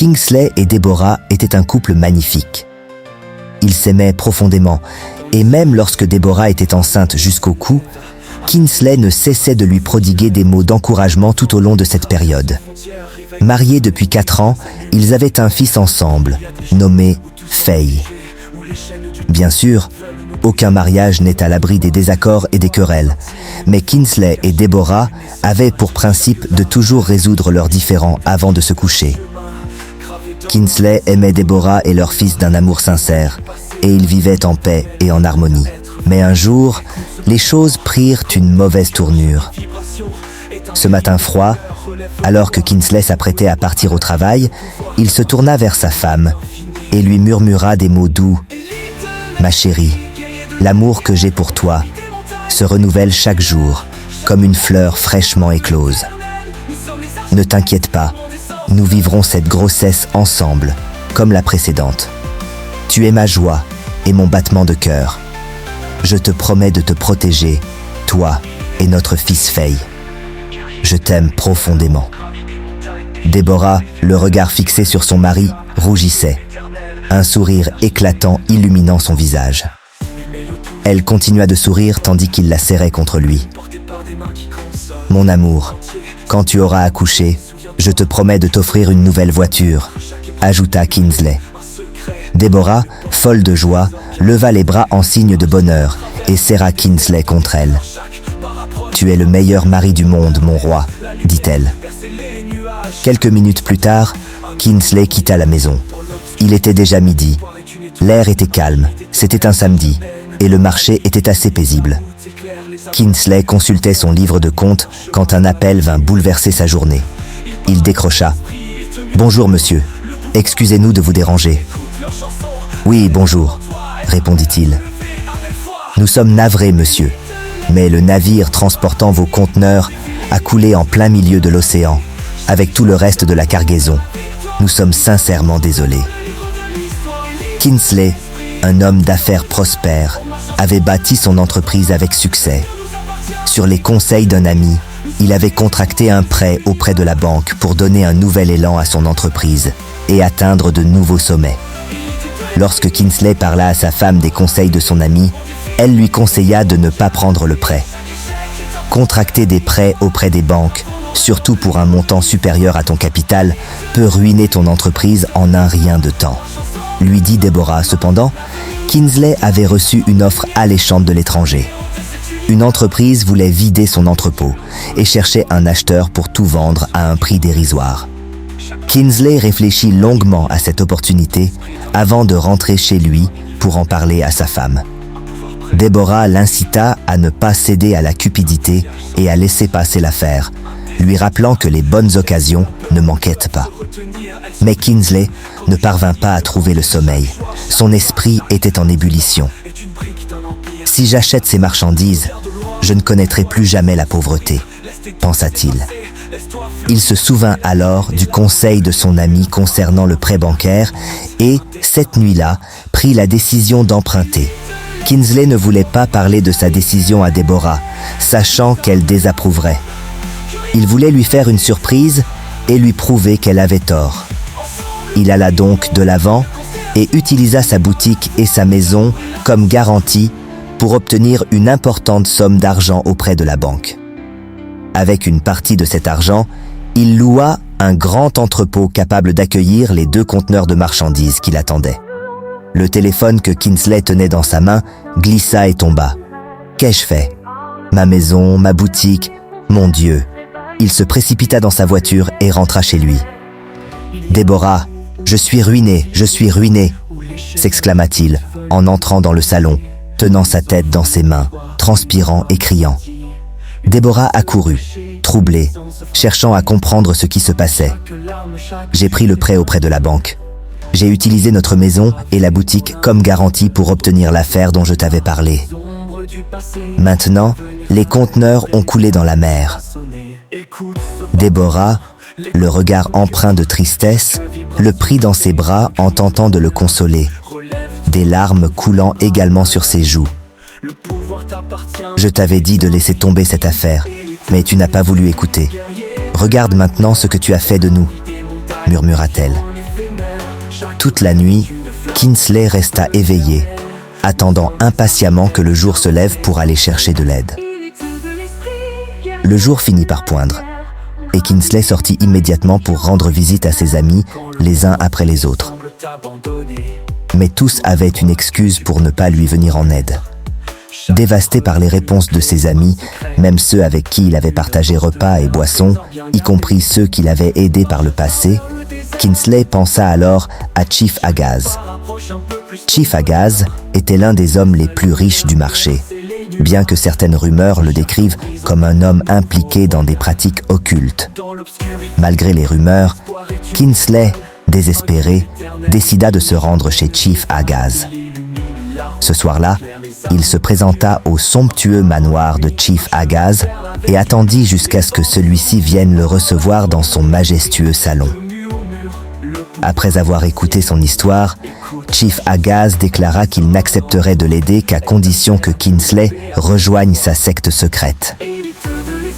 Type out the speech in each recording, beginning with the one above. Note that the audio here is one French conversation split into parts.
Kingsley et Deborah étaient un couple magnifique. Ils s'aimaient profondément, et même lorsque Deborah était enceinte jusqu'au cou, Kingsley ne cessait de lui prodiguer des mots d'encouragement tout au long de cette période. Mariés depuis 4 ans, ils avaient un fils ensemble, nommé Faye. Bien sûr, aucun mariage n'est à l'abri des désaccords et des querelles, mais Kingsley et Deborah avaient pour principe de toujours résoudre leurs différends avant de se coucher. Kingsley aimait Deborah et leur fils d'un amour sincère, et ils vivaient en paix et en harmonie. Mais un jour, les choses prirent une mauvaise tournure. Ce matin froid, alors que Kingsley s'apprêtait à partir au travail, il se tourna vers sa femme et lui murmura des mots doux. « Ma chérie, l'amour que j'ai pour toi se renouvelle chaque jour, comme une fleur fraîchement éclose. Ne t'inquiète pas, nous vivrons cette grossesse ensemble, comme la précédente. Tu es ma joie et mon battement de cœur. Je te promets de te protéger, toi et notre fils Faye. Je t'aime profondément. » Deborah, le regard fixé sur son mari, rougissait, un sourire éclatant illuminant son visage. Elle continua de sourire tandis qu'il la serrait contre lui. « Mon amour, quand tu auras accouché, je te promets de t'offrir une nouvelle voiture, » ajouta Kingsley. Deborah, folle de joie, leva les bras en signe de bonheur et serra Kingsley contre elle. « Tu es le meilleur mari du monde, mon roi, » dit-elle. Quelques minutes plus tard, Kingsley quitta la maison. Il était déjà midi. L'air était calme, c'était un samedi, et le marché était assez paisible. Kingsley consultait son livre de comptes quand un appel vint bouleverser sa journée. Il décrocha. « Bonjour monsieur, excusez-nous de vous déranger. »« Oui, bonjour, » répondit-il. « Nous sommes navrés, monsieur, mais le navire transportant vos conteneurs a coulé en plein milieu de l'océan, avec tout le reste de la cargaison. Nous sommes sincèrement désolés. » Kingsley, un homme d'affaires prospère, avait bâti son entreprise avec succès. Sur les conseils d'un ami, il avait contracté un prêt auprès de la banque pour donner un nouvel élan à son entreprise et atteindre de nouveaux sommets. Lorsque Kingsley parla à sa femme des conseils de son ami, elle lui conseilla de ne pas prendre le prêt. Contracter des prêts auprès des banques, surtout pour un montant supérieur à ton capital, peut ruiner ton entreprise en un rien de temps. Lui dit Deborah. Cependant, Kingsley avait reçu une offre alléchante de l'étranger. Une entreprise voulait vider son entrepôt et cherchait un acheteur pour tout vendre à un prix dérisoire. Kingsley réfléchit longuement à cette opportunité avant de rentrer chez lui pour en parler à sa femme. Deborah l'incita à ne pas céder à la cupidité et à laisser passer l'affaire, lui rappelant que les bonnes occasions ne manquaient pas. Mais Kingsley ne parvint pas à trouver le sommeil. Son esprit était en ébullition. « Si j'achète ces marchandises, je ne connaîtrai plus jamais la pauvreté, » pensa-t-il. Il se souvint alors du conseil de son ami concernant le prêt bancaire et, cette nuit-là, prit la décision d'emprunter. Kingsley ne voulait pas parler de sa décision à Deborah, sachant qu'elle désapprouverait. Il voulait lui faire une surprise et lui prouver qu'elle avait tort. Il alla donc de l'avant et utilisa sa boutique et sa maison comme garantie pour obtenir une importante somme d'argent auprès de la banque. Avec une partie de cet argent, il loua un grand entrepôt capable d'accueillir les 2 conteneurs de marchandises qui l'attendaient. Le téléphone que Kingsley tenait dans sa main glissa et tomba. « Qu'ai-je fait ? Ma maison, ma boutique, mon Dieu !» Il se précipita dans sa voiture et rentra chez lui. « Deborah, je suis ruiné, s'exclama-t-il en entrant dans le salon, tenant sa tête dans ses mains, transpirant et criant. Deborah accourut, troublée, cherchant à comprendre ce qui se passait. « J'ai pris le prêt auprès de la banque. J'ai utilisé notre maison et la boutique comme garantie pour obtenir l'affaire dont je t'avais parlé. Maintenant, les conteneurs ont coulé dans la mer. » Deborah, le regard empreint de tristesse, le prit dans ses bras en tentant de le consoler, des larmes coulant également sur ses joues. « Je t'avais dit de laisser tomber cette affaire, mais tu n'as pas voulu écouter. Regarde maintenant ce que tu as fait de nous, » murmura-t-elle. Toute la nuit, Kinsley resta éveillé, attendant impatiemment que le jour se lève pour aller chercher de l'aide. Le jour finit par poindre, et Kinsley sortit immédiatement pour rendre visite à ses amis, les uns après les autres. Mais tous avaient une excuse pour ne pas lui venir en aide. Dévasté par les réponses de ses amis, même ceux avec qui il avait partagé repas et boissons, y compris ceux qu'il avait aidés par le passé, Kinsley pensa alors à Chief Agaz. Chief Agaz était l'un des hommes les plus riches du marché, bien que certaines rumeurs le décrivent comme un homme impliqué dans des pratiques occultes. Malgré les rumeurs, Kinsley, désespéré, décida de se rendre chez Chief Agaz. Ce soir-là, il se présenta au somptueux manoir de Chief Agaz et attendit jusqu'à ce que celui-ci vienne le recevoir dans son majestueux salon. Après avoir écouté son histoire, Chief Agaz déclara qu'il n'accepterait de l'aider qu'à condition que Kinsley rejoigne sa secte secrète.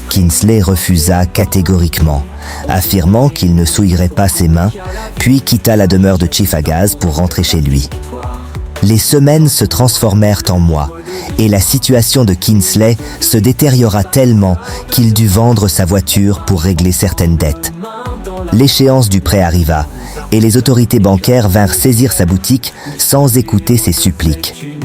Kinsley refusa catégoriquement, affirmant qu'il ne souillerait pas ses mains, puis quitta la demeure de Chief Agaz pour rentrer chez lui. Les semaines se transformèrent en mois, et la situation de Kinsley se détériora tellement qu'il dut vendre sa voiture pour régler certaines dettes. L'échéance du prêt arriva, et les autorités bancaires vinrent saisir sa boutique sans écouter ses suppliques.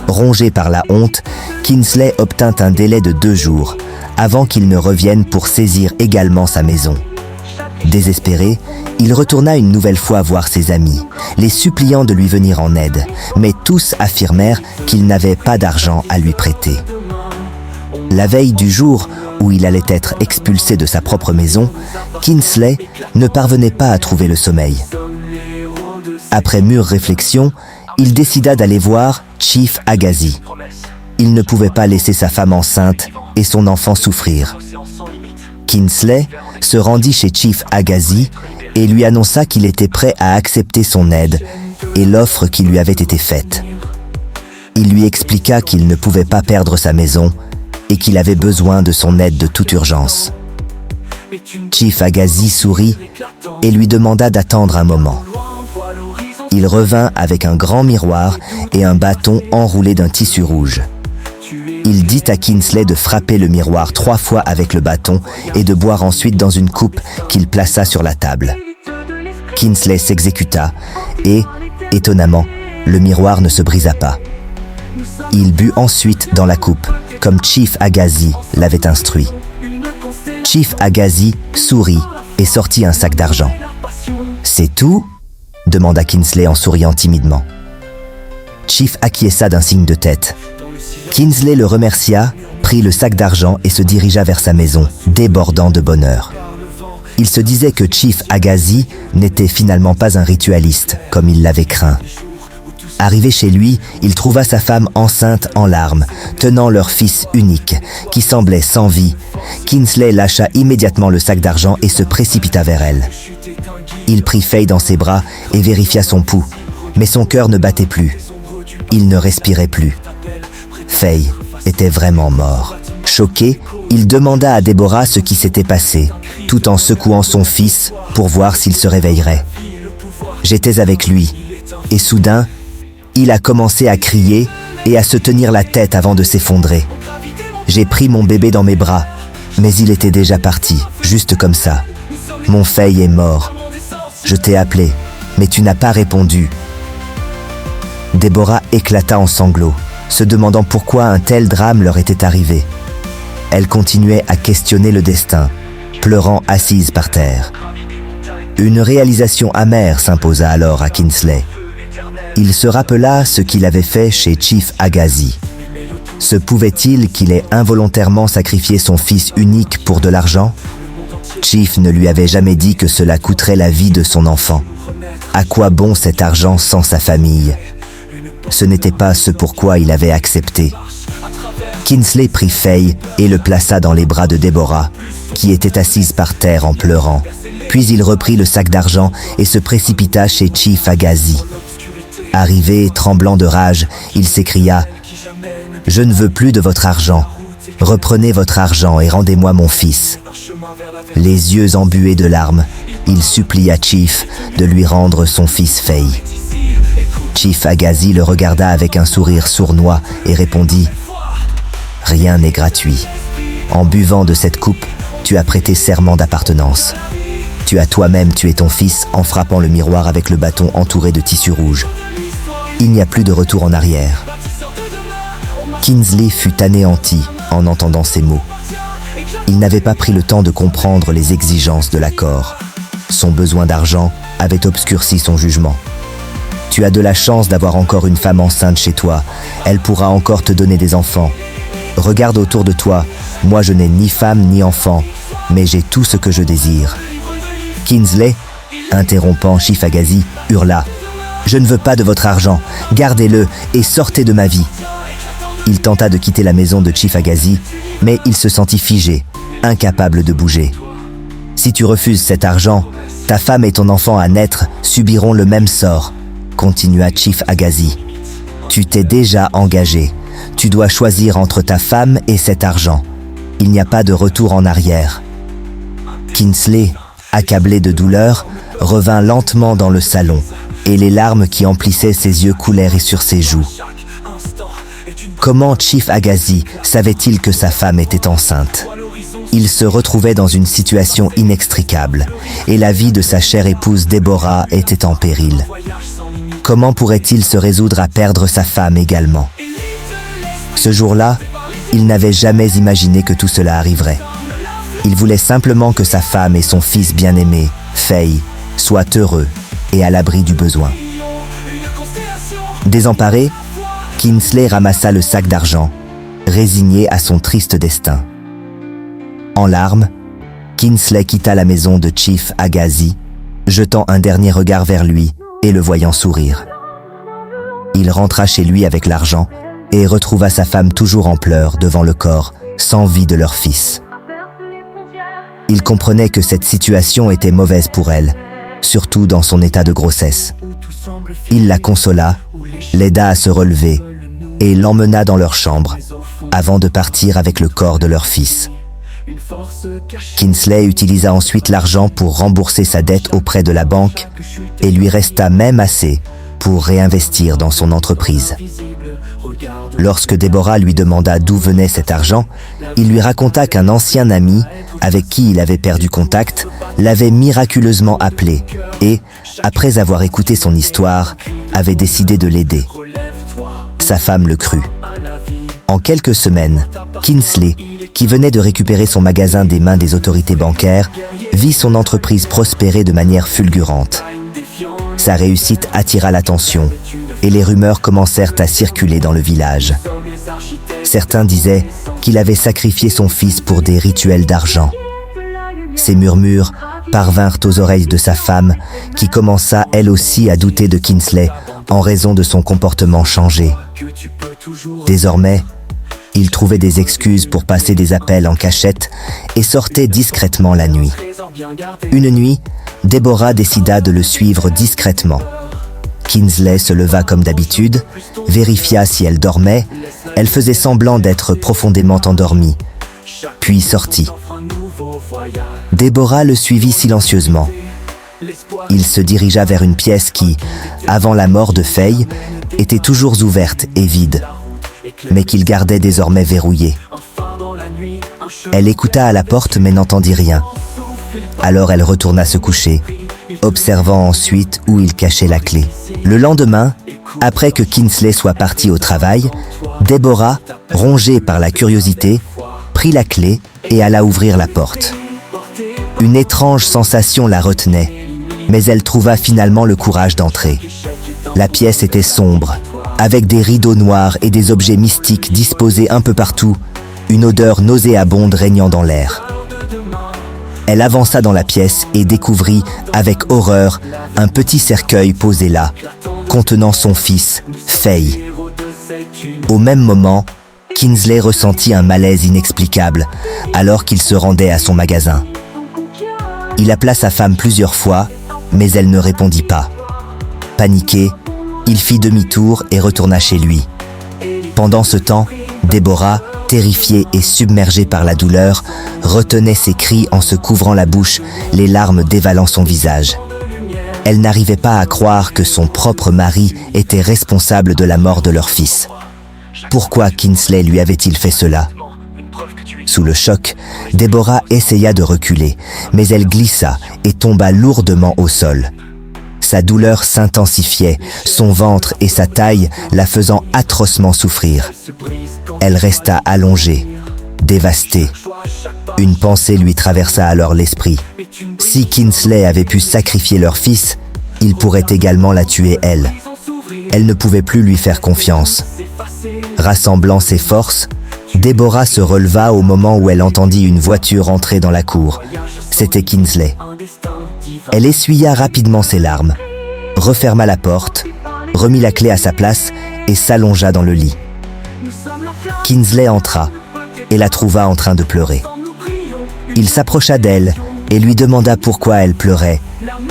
Rongé par la honte, Kinsley obtint un délai de 2 jours, avant qu'il ne revienne pour saisir également sa maison. Désespéré, il retourna une nouvelle fois voir ses amis, les suppliant de lui venir en aide, mais tous affirmèrent qu'il n'avait pas d'argent à lui prêter. La veille du jour où il allait être expulsé de sa propre maison, Kinsley ne parvenait pas à trouver le sommeil. Après mûre réflexion, il décida d'aller voir Chief Agazi. Il ne pouvait pas laisser sa femme enceinte et son enfant souffrir. Kinsley se rendit chez Chief Agazi et lui annonça qu'il était prêt à accepter son aide et l'offre qui lui avait été faite. Il lui expliqua qu'il ne pouvait pas perdre sa maison et qu'il avait besoin de son aide de toute urgence. Chief Agazi sourit et lui demanda d'attendre un moment. Il revint avec un grand miroir et un bâton enroulé d'un tissu rouge. Il dit à Kinsley de frapper le miroir 3 fois avec le bâton et de boire ensuite dans une coupe qu'il plaça sur la table. Kinsley s'exécuta et, étonnamment, le miroir ne se brisa pas. Il but ensuite dans la coupe, comme Chief Agazi l'avait instruit. Chief Agazi sourit et sortit un sac d'argent. « C'est tout ?» demanda Kinsley en souriant timidement. Chief acquiesça d'un signe de tête. Kinsley le remercia, prit le sac d'argent et se dirigea vers sa maison, débordant de bonheur. Il se disait que Chief Agazi n'était finalement pas un ritualiste, comme il l'avait craint. Arrivé chez lui, il trouva sa femme enceinte en larmes, tenant leur fils unique, qui semblait sans vie. Kinsley lâcha immédiatement le sac d'argent et se précipita vers elle. Il prit Faye dans ses bras et vérifia son pouls, mais son cœur ne battait plus. Il ne respirait plus. Faye était vraiment mort. Choqué, il demanda à Deborah ce qui s'était passé, tout en secouant son fils pour voir s'il se réveillerait. J'étais avec lui, et soudain, il a commencé à crier et à se tenir la tête avant de s'effondrer. J'ai pris mon bébé dans mes bras, mais il était déjà parti, juste comme ça. Mon Faye est mort. Je t'ai appelé, mais tu n'as pas répondu. Deborah éclata en sanglots, se demandant pourquoi un tel drame leur était arrivé. Elle continuait à questionner le destin, pleurant assise par terre. Une réalisation amère s'imposa alors à Kinsley. Il se rappela ce qu'il avait fait chez Chief Agazi. Se pouvait-il qu'il ait involontairement sacrifié son fils unique pour de l'argent? Chief ne lui avait jamais dit que cela coûterait la vie de son enfant. À quoi bon cet argent sans sa famille? Ce n'était pas ce pourquoi il avait accepté. Kinsley prit Faye et le plaça dans les bras de Deborah, qui était assise par terre en pleurant. Puis il reprit le sac d'argent et se précipita chez Chief Agazi. Arrivé, tremblant de rage, il s'écria « Je ne veux plus de votre argent. Reprenez votre argent et rendez-moi mon fils. » Les yeux embués de larmes, il supplia Chief de lui rendre son fils Faye. Chief Agassi le regarda avec un sourire sournois et répondit « Rien n'est gratuit. En buvant de cette coupe, tu as prêté serment d'appartenance. Tu as toi-même tué ton fils en frappant le miroir avec le bâton entouré de tissu rouge. Il n'y a plus de retour en arrière. » Kingsley fut anéanti en entendant ces mots. Il n'avait pas pris le temps de comprendre les exigences de l'accord. Son besoin d'argent avait obscurci son jugement. Tu as de la chance d'avoir encore une femme enceinte chez toi. Elle pourra encore te donner des enfants. Regarde autour de toi. Moi, je n'ai ni femme ni enfant, mais j'ai tout ce que je désire. Kingsley, interrompant Chief Agassi, hurla « Je ne veux pas de votre argent. Gardez-le et sortez de ma vie. » Il tenta de quitter la maison de Chief Agassi, mais il se sentit figé, incapable de bouger. « Si tu refuses cet argent, ta femme et ton enfant à naître subiront le même sort, » continua Chief Agassi. « Tu t'es déjà engagé. Tu dois choisir entre ta femme et cet argent. Il n'y a pas de retour en arrière. » Kingsley, accablé de douleur, revint lentement dans le salon, et les larmes qui emplissaient ses yeux coulèrent sur ses joues. Comment Chief Agassi savait-il que sa femme était enceinte? Il se retrouvait dans une situation inextricable, et la vie de sa chère épouse Deborah était en péril. Comment pourrait-il se résoudre à perdre sa femme également? Ce jour-là, il n'avait jamais imaginé que tout cela arriverait. Il voulait simplement que sa femme et son fils bien-aimé, Faye, soient heureux et à l'abri du besoin. Désemparé, Kingsley ramassa le sac d'argent, résigné à son triste destin. En larmes, Kingsley quitta la maison de Chief Agassi, jetant un dernier regard vers lui et le voyant sourire. Il rentra chez lui avec l'argent et retrouva sa femme toujours en pleurs devant le corps, sans vie de leur fils. Il comprenait que cette situation était mauvaise pour elle, surtout dans son état de grossesse. Il la consola, l'aida à se relever et l'emmena dans leur chambre, avant de partir avec le corps de leur fils. Kingsley utilisa ensuite l'argent pour rembourser sa dette auprès de la banque et lui resta même assez pour réinvestir dans son entreprise. Lorsque Deborah lui demanda d'où venait cet argent, il lui raconta qu'un ancien ami, avec qui il avait perdu contact, l'avait miraculeusement appelé et, après avoir écouté son histoire, avait décidé de l'aider. Sa femme le crut. En quelques semaines, Kingsley, qui venait de récupérer son magasin des mains des autorités bancaires, vit son entreprise prospérer de manière fulgurante. Sa réussite attira l'attention et les rumeurs commencèrent à circuler dans le village. Certains disaient qu'il avait sacrifié son fils pour des rituels d'argent. Ces murmures parvinrent aux oreilles de sa femme, qui commença elle aussi à douter de Kingsley en raison de son comportement changé. Désormais, il trouvait des excuses pour passer des appels en cachette et sortait discrètement la nuit. Une nuit, Deborah décida de le suivre discrètement. Kingsley se leva comme d'habitude, vérifia si elle dormait, elle faisait semblant d'être profondément endormie, puis sortit. Deborah le suivit silencieusement. Il se dirigea vers une pièce qui, avant la mort de Faye, était toujours ouverte et vide, mais qu'il gardait désormais verrouillée. Elle écouta à la porte mais n'entendit rien. Alors elle retourna se coucher, observant ensuite où il cachait la clé. Le lendemain, après que Kingsley soit parti au travail, Deborah, rongée par la curiosité, prit la clé et alla ouvrir la porte. Une étrange sensation la retenait, mais elle trouva finalement le courage d'entrer. La pièce était sombre, avec des rideaux noirs et des objets mystiques disposés un peu partout, une odeur nauséabonde régnant dans l'air. Elle avança dans la pièce et découvrit, avec horreur, un petit cercueil posé là, contenant son fils, Faye. Au même moment, Kingsley ressentit un malaise inexplicable, alors qu'il se rendait à son magasin. Il appela sa femme plusieurs fois, mais elle ne répondit pas. Paniqué, il fit demi-tour et retourna chez lui. Pendant ce temps, Deborah, terrifiée et submergée par la douleur, retenait ses cris en se couvrant la bouche, les larmes dévalant son visage. Elle n'arrivait pas à croire que son propre mari était responsable de la mort de leur fils. Pourquoi Kingsley lui avait-il fait cela? Sous le choc, Deborah essaya de reculer, mais elle glissa et tomba lourdement au sol. Sa douleur s'intensifiait, son ventre et sa taille la faisant atrocement souffrir. Elle resta allongée, dévastée. Une pensée lui traversa alors l'esprit. Si Kingsley avait pu sacrifier leur fils, il pourrait également la tuer elle. Elle ne pouvait plus lui faire confiance. Rassemblant ses forces, Deborah se releva au moment où elle entendit une voiture entrer dans la cour. C'était Kingsley. Elle essuya rapidement ses larmes, referma la porte, remit la clé à sa place et s'allongea dans le lit. Kingsley entra et la trouva en train de pleurer. Il s'approcha d'elle et lui demanda pourquoi elle pleurait.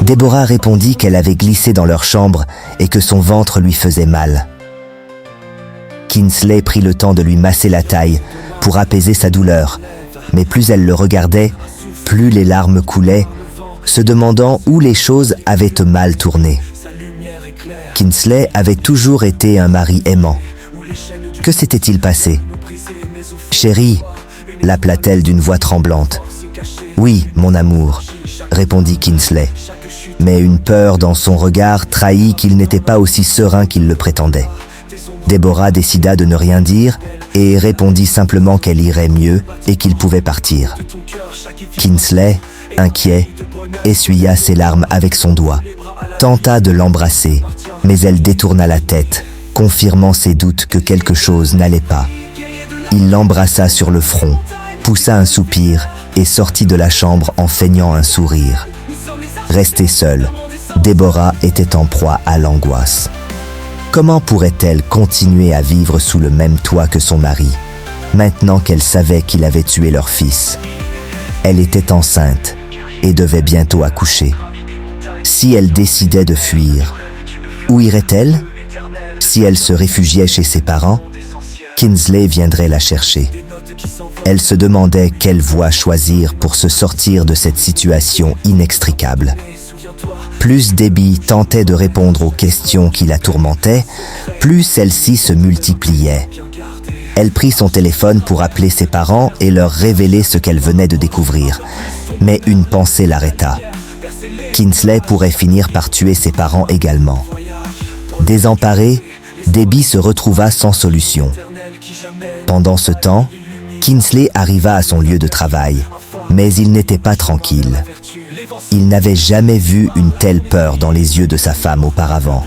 Deborah répondit qu'elle avait glissé dans leur chambre et que son ventre lui faisait mal. Kingsley prit le temps de lui masser la taille pour apaiser sa douleur, mais plus elle le regardait, plus les larmes coulaient, se demandant où les choses avaient mal tourné. Kingsley avait toujours été un mari aimant. Que s'était-il passé? « Chérie », l'appela-t-elle d'une voix tremblante. « Oui, mon amour », répondit Kingsley, mais une peur dans son regard trahit qu'il n'était pas aussi serein qu'il le prétendait. Deborah décida de ne rien dire et répondit simplement qu'elle irait mieux et qu'il pouvait partir. Kingsley, inquiet, essuya ses larmes avec son doigt, tenta de l'embrasser, mais elle détourna la tête, confirmant ses doutes que quelque chose n'allait pas. Il l'embrassa sur le front, poussa un soupir et sortit de la chambre en feignant un sourire. Restée seule, Deborah était en proie à l'angoisse. Comment pourrait-elle continuer à vivre sous le même toit que son mari, maintenant qu'elle savait qu'il avait tué leur fils? Elle était enceinte et devait bientôt accoucher. Si elle décidait de fuir, où irait-elle? Si elle se réfugiait chez ses parents, Kingsley viendrait la chercher. Elle se demandait quelle voie choisir pour se sortir de cette situation inextricable. Plus Debbie tentait de répondre aux questions qui la tourmentaient, plus celles-ci se multipliaient. Elle prit son téléphone pour appeler ses parents et leur révéler ce qu'elle venait de découvrir. Mais une pensée l'arrêta. Kingsley pourrait finir par tuer ses parents également. Désemparée, Debbie se retrouva sans solution. Pendant ce temps, Kingsley arriva à son lieu de travail, mais il n'était pas tranquille. Il n'avait jamais vu une telle peur dans les yeux de sa femme auparavant.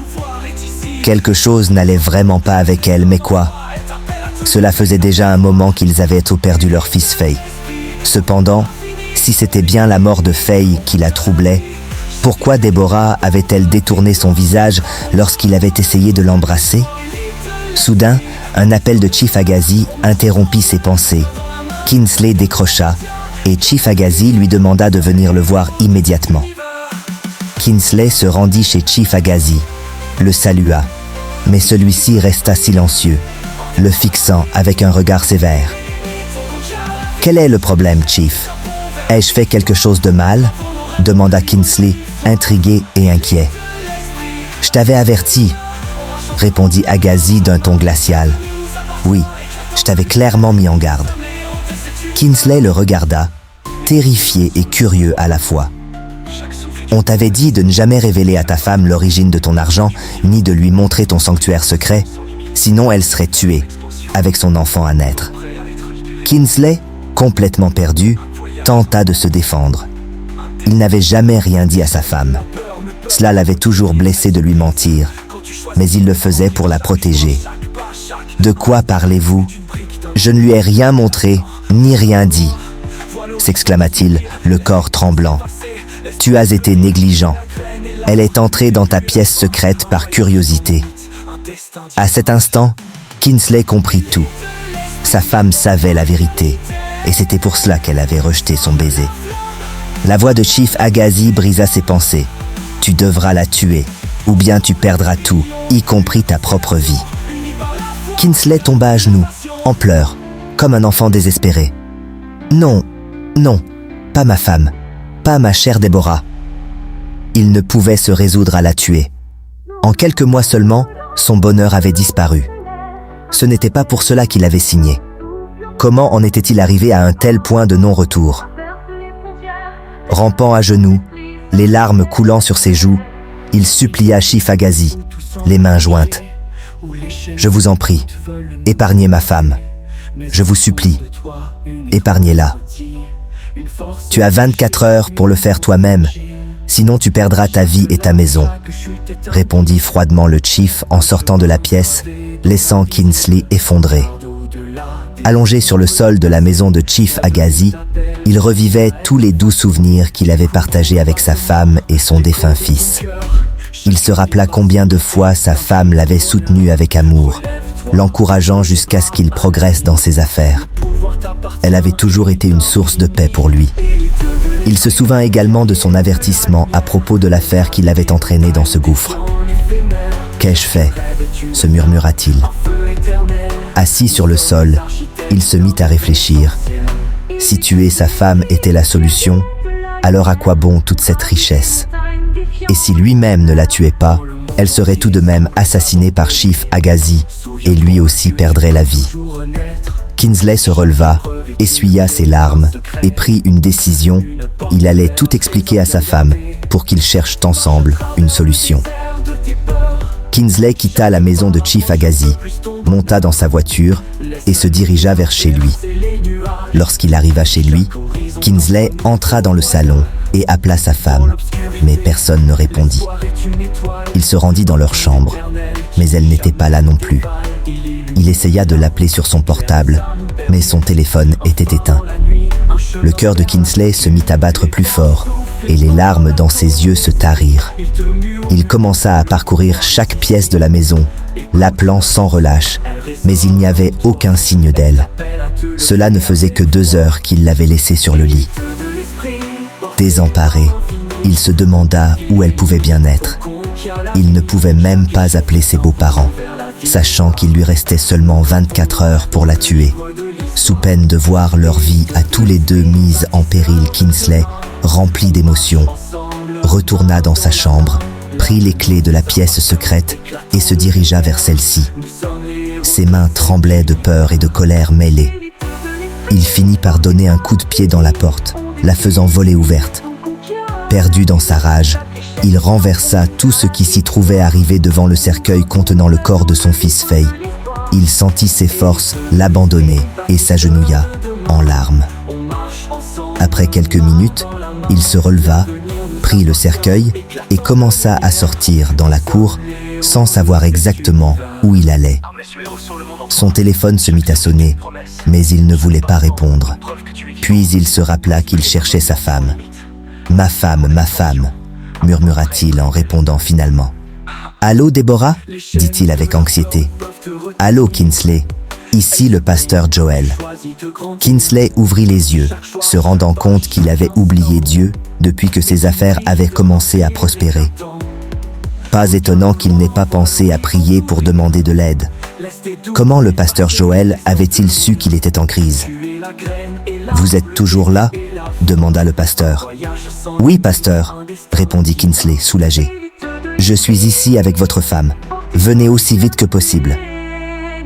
Quelque chose n'allait vraiment pas avec elle, mais quoi? Cela faisait déjà un moment qu'ils avaient perdu leur fils Faye. Cependant, si c'était bien la mort de Faye qui la troublait, pourquoi Deborah avait-elle détourné son visage lorsqu'il avait essayé de l'embrasser? Soudain, un appel de Chief Agassi interrompit ses pensées. Kingsley décrocha et Chief Agassi lui demanda de venir le voir immédiatement. Kingsley se rendit chez Chief Agassi, le salua, mais celui-ci resta silencieux, le fixant avec un regard sévère. « Quel est le problème, Chief? Ai-je fait quelque chose de mal ?» demanda Kingsley, intrigué et inquiet. « Je t'avais averti, » répondit Agassi d'un ton glacial. « Oui, je t'avais clairement mis en garde. » Kingsley le regarda, terrifié et curieux à la fois. « On t'avait dit de ne jamais révéler à ta femme l'origine de ton argent, ni de lui montrer ton sanctuaire secret, sinon elle serait tuée, avec son enfant à naître. » Kingsley, complètement perdu, tenta de se défendre. Il n'avait jamais rien dit à sa femme. Cela l'avait toujours blessé de lui mentir, mais il le faisait pour la protéger. « De quoi parlez-vous? Je ne lui ai rien montré, ni rien dit, » s'exclama-t-il, le corps tremblant. « Tu as été négligent. Elle est entrée dans ta pièce secrète par curiosité. » À cet instant, Kingsley comprit tout. Sa femme savait la vérité, et c'était pour cela qu'elle avait rejeté son baiser. La voix de Chief Agassi brisa ses pensées. « Tu devras la tuer, ou bien tu perdras tout, y compris ta propre vie. » Kingsley tomba à genoux, en pleurs, comme un enfant désespéré. « Non, non, pas ma femme, pas ma chère Déborah. » Il ne pouvait se résoudre à la tuer. En quelques mois seulement, son bonheur avait disparu. Ce n'était pas pour cela qu'il avait signé. Comment en était-il arrivé à un tel point de non-retour? Rampant à genoux, les larmes coulant sur ses joues, il supplia Chief Agazi, les mains jointes. « Je vous en prie, épargnez ma femme. Je vous supplie, épargnez-la. Tu as 24 heures pour le faire toi-même, sinon tu perdras ta vie et ta maison. » répondit froidement le chief en sortant de la pièce, laissant Kingsley effondré. Allongé sur le sol de la maison de Chief Agazi, il revivait tous les doux souvenirs qu'il avait partagés avec sa femme et son défunt fils. Il se rappela combien de fois sa femme l'avait soutenu avec amour, l'encourageant jusqu'à ce qu'il progresse dans ses affaires. Elle avait toujours été une source de paix pour lui. Il se souvint également de son avertissement à propos de l'affaire qui l'avait entraîné dans ce gouffre. « Qu'ai-je fait ?» se murmura-t-il. Assis sur le sol, il se mit à réfléchir. Si tuer sa femme était la solution, alors à quoi bon toute cette richesse? Et si lui-même ne la tuait pas, elle serait tout de même assassinée par Chief Agazi et lui aussi perdrait la vie. Kingsley se releva, essuya ses larmes et prit une décision. Il allait tout expliquer à sa femme pour qu'ils cherchent ensemble une solution. Kingsley quitta la maison de Chief Agazi, monta dans sa voiture et se dirigea vers chez lui. Lorsqu'il arriva chez lui, Kingsley entra dans le salon et appela sa femme, mais personne ne répondit. Il se rendit dans leur chambre, mais elle n'était pas là non plus. Il essaya de l'appeler sur son portable, mais son téléphone était éteint. Le cœur de Kingsley se mit à battre plus fort et les larmes dans ses yeux se tarirent. Il commença à parcourir chaque pièce de la maison, l'appelant sans relâche, mais il n'y avait aucun signe d'elle. Cela ne faisait que 2 heures qu'il l'avait laissée sur le lit. Désemparé, il se demanda où elle pouvait bien être. Il ne pouvait même pas appeler ses beaux-parents, sachant qu'il lui restait seulement 24 heures pour la tuer. Sous peine de voir leur vie à tous les deux mise en péril, Kingsley, rempli d'émotions, retourna dans sa chambre, prit les clés de la pièce secrète et se dirigea vers celle-ci. Ses mains tremblaient de peur et de colère mêlées. Il finit par donner un coup de pied dans la porte, la faisant voler ouverte. Perdu dans sa rage, il renversa tout ce qui s'y trouvait arrivé devant le cercueil contenant le corps de son fils Faye. Il sentit ses forces l'abandonner et s'agenouilla en larmes. Après quelques minutes, il se releva, prit le cercueil et commença à sortir dans la cour sans savoir exactement où il allait. Son téléphone se mit à sonner, mais il ne voulait pas répondre. Puis il se rappela qu'il cherchait sa femme. « Ma femme » murmura-t-il en répondant finalement. « Allô, Déborah » dit-il avec anxiété. « Allô, Kingsley, ici le pasteur Joel. » Kingsley ouvrit les yeux, se rendant compte qu'il avait oublié Dieu depuis que ses affaires avaient commencé à prospérer. Pas étonnant qu'il n'ait pas pensé à prier pour demander de l'aide. Comment le pasteur Joel avait-il su qu'il était en crise? « Vous êtes toujours là ?» demanda le pasteur. « Oui, pasteur » répondit Kingsley, soulagé. « Je suis ici avec votre femme. Venez aussi vite que possible. »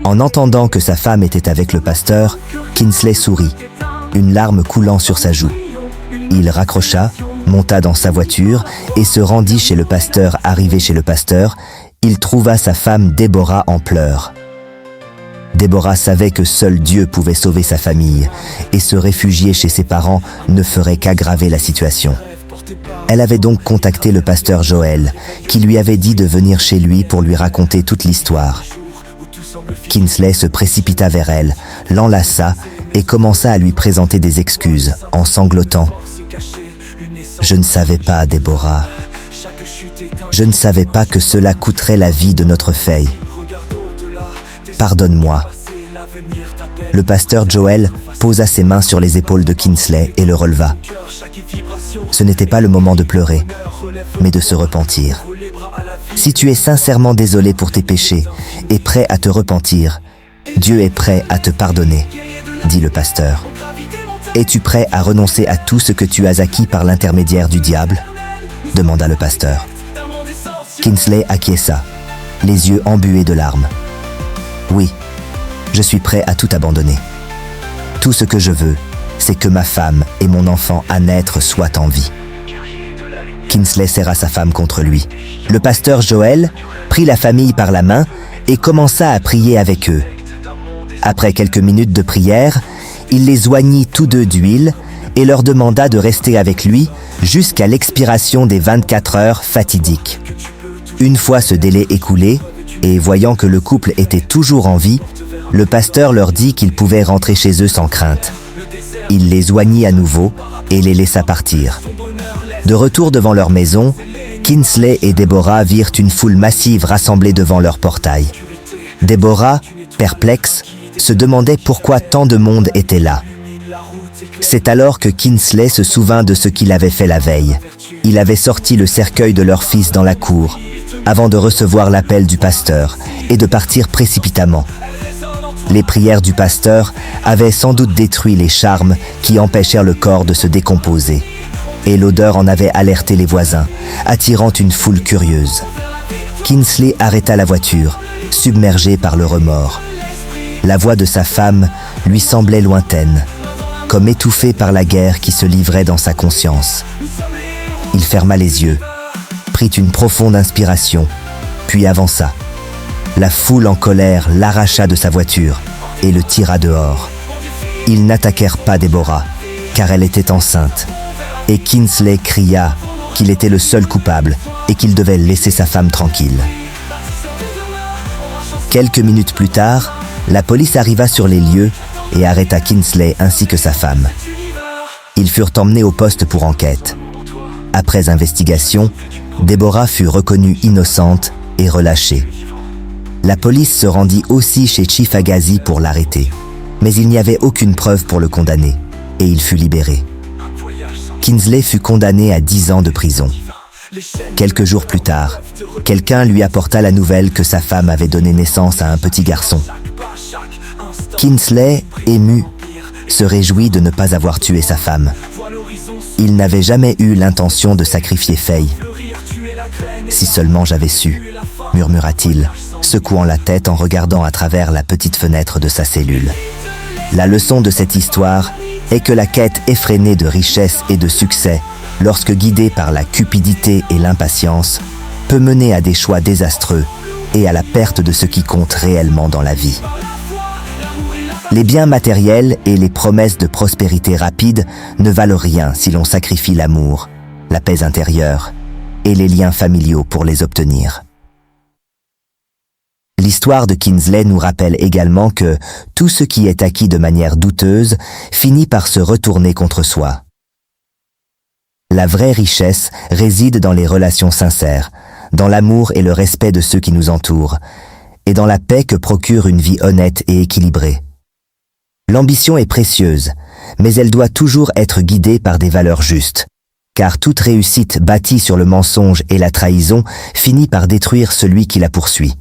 En entendant que sa femme était avec le pasteur, Kingsley sourit, une larme coulant sur sa joue. Il raccrocha, monta dans sa voiture et se rendit chez le pasteur. Arrivé chez le pasteur, il trouva sa femme Déborah en pleurs. Déborah savait que seul Dieu pouvait sauver sa famille et se réfugier chez ses parents ne ferait qu'aggraver la situation. Elle avait donc contacté le pasteur Joel, qui lui avait dit de venir chez lui pour lui raconter toute l'histoire. Kingsley se précipita vers elle, l'enlaça et commença à lui présenter des excuses, en sanglotant. « Je ne savais pas, Déborah. Je ne savais pas que cela coûterait la vie de notre Faye. Pardonne-moi. » Le pasteur Joel posa ses mains sur les épaules de Kingsley et le releva. Ce n'était pas le moment de pleurer, mais de se repentir. Si tu es sincèrement désolé pour tes péchés et prêt à te repentir, Dieu est prêt à te pardonner. dit le pasteur. Es-tu prêt à renoncer à tout ce que tu as acquis par l'intermédiaire du diable? Demanda le pasteur. Kinsley acquiesça, les yeux embués de larmes. Oui, je suis prêt à tout abandonner. Tout ce que je veux, c'est que ma femme et mon enfant à naître soient en vie. Kinsley serra sa femme contre lui. Le pasteur Joel prit la famille par la main et commença à prier avec eux. Après quelques minutes de prière, il les oignit tous deux d'huile et leur demanda de rester avec lui jusqu'à l'expiration des 24 heures fatidiques. Une fois ce délai écoulé, et voyant que le couple était toujours en vie, le pasteur leur dit qu'ils pouvaient rentrer chez eux sans crainte. Il les oignit à nouveau et les laissa partir. De retour devant leur maison, Kinsley et Deborah virent une foule massive rassemblée devant leur portail. Deborah, perplexe, se demandait pourquoi tant de monde était là. C'est alors que Kinsley se souvint de ce qu'il avait fait la veille. Il avait sorti le cercueil de leur fils dans la cour, avant de recevoir l'appel du pasteur et de partir précipitamment. Les prières du pasteur avaient sans doute détruit les charmes qui empêchèrent le corps de se décomposer. Et l'odeur en avait alerté les voisins, attirant une foule curieuse. Kinsley arrêta la voiture, submergé par le remords. La voix de sa femme lui semblait lointaine, comme étouffée par la guerre qui se livrait dans sa conscience. Il ferma les yeux, prit une profonde inspiration, puis avança. La foule en colère l'arracha de sa voiture et le tira dehors. Ils n'attaquèrent pas Deborah, car elle était enceinte. Et Kinsley cria qu'il était le seul coupable et qu'il devait laisser sa femme tranquille. Quelques minutes plus tard, la police arriva sur les lieux et arrêta Kinsley ainsi que sa femme. Ils furent emmenés au poste pour enquête. Après investigation, Deborah fut reconnue innocente et relâchée. La police se rendit aussi chez Chief Agassiz pour l'arrêter, mais il n'y avait aucune preuve pour le condamner, et il fut libéré. Kinsley fut condamné à 10 ans de prison. Quelques jours plus tard, quelqu'un lui apporta la nouvelle que sa femme avait donné naissance à un petit garçon. Kinsley, ému, se réjouit de ne pas avoir tué sa femme. Il n'avait jamais eu l'intention de sacrifier Faye. « Si seulement j'avais su », murmura-t-il, secouant la tête en regardant à travers la petite fenêtre de sa cellule. La leçon de cette histoire est que la quête effrénée de richesse et de succès, lorsque guidée par la cupidité et l'impatience, peut mener à des choix désastreux et à la perte de ce qui compte réellement dans la vie. Les biens matériels et les promesses de prospérité rapide ne valent rien si l'on sacrifie l'amour, la paix intérieure et les liens familiaux pour les obtenir. L'histoire de Kinsley nous rappelle également que tout ce qui est acquis de manière douteuse finit par se retourner contre soi. La vraie richesse réside dans les relations sincères, dans l'amour et le respect de ceux qui nous entourent, et dans la paix que procure une vie honnête et équilibrée. L'ambition est précieuse, mais elle doit toujours être guidée par des valeurs justes, car toute réussite bâtie sur le mensonge et la trahison finit par détruire celui qui la poursuit.